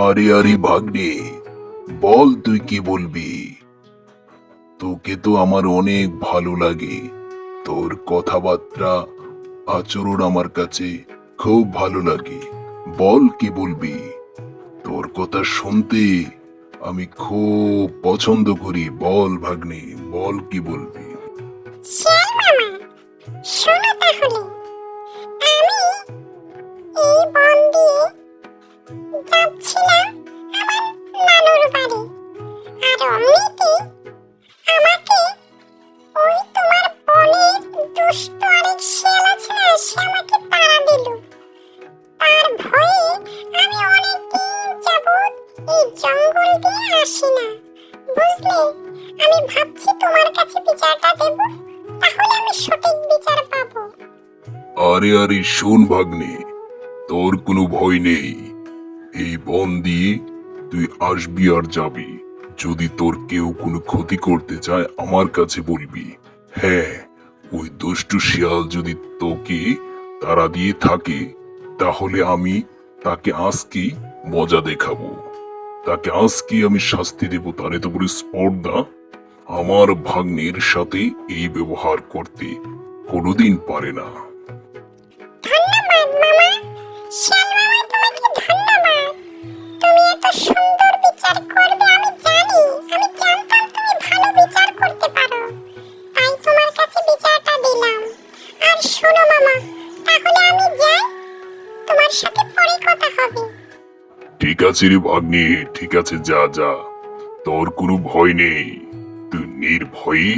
আরে আরে ভাগ্নে, বল তুই কি বলবি। তোকে তো আমার অনেক ভালো লাগে। তোর কথাবার্তা, আচরণ আমার কাছে খুব ভালো লাগে। বল কি বলবি। তোর কথা শুনতে আমি খুব পছন্দ করি। বল ভাগ্নে, বল কি বলবি। শিয়াল মামা, শোনো তাহলে। আমি এই বন দিয়ে যাচ্ছিলাম আমার নানুর বাড়ি, আর অমনিতে আমাকে ওই তোমার বনের দুষ্ট আরেক শিয়াল আছে না, সে আমাকে তাড়া দিল। তার ভয়ে আমি অনেকদিন যাবৎ এই জঙ্গল দিয়ে আসি না, বুঝলে। আমি ভাবছি তোমার কাছে বিচারটা দেব, তাহলে আমি সঠিক বিচার পাবো। আরে আরে শোন ভাগ্নে, তোর কোনো ভয় নেই। এই বন দিয়ে তুই আসবি আর যাবি। যদি তোর কেউ কোনো ক্ষতি করতে চায় আমার কাছে বলবি। হ্যাঁ, ওই দুষ্টু শিয়াল যদি তোকে তাড়া দিয়ে থাকে, তাহলে আমি তাকে আজকেই মজা দেখাবো। তাকে আজকে আমি শাস্তি দেব। তার এত বড় স্পর্ধা আমার ভাগ্নের সাথে এই ব্যবহার করতে কোনোদিন পারে না। ধন্যবাদ মামা, শিয়াল মামা, তোমাকে ধন্যবাদ। তুমি এত সুন্দর বিচার করবে আমি জানি। আমি জানতাম তুমি ভালো বিচার করতে পারো, তাই তোমার কাছে বিচারটা দিলাম। আর শোনো মামা, তাহলে আমি যাই, তোমার সাথে পরে কথা হবে। ঠিক আছে রে ভাগ্নে, ঠিক আছে, যা যা। তোর কোনো ভয় নেই। তুই নির্ভয়ে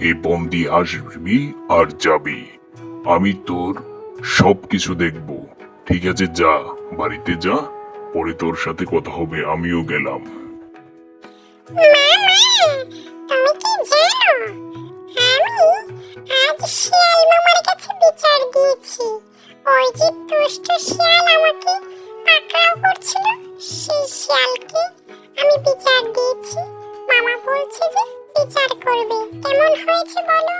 এই বন দিয়ে আসবি আর যাবি। আমি তোর সবকিছু দেখব। ঠিক আছে, যা, বাড়িতে যা। পরে তোর সাথে কথা হবে। আমিও গেলাম। মামা, তুমি কি জানো, আমি আজ শিয়াল মামার কাছে বিচার দিয়েছি। ওই যে দুষ্ট শিয়াল আমাকে পাকড়াও করছিল, সেই শিয়ালকে আমি বিচার দিয়েছি। মামা বলছে যে বিচার করবে। কেমন হয়েছে বলো?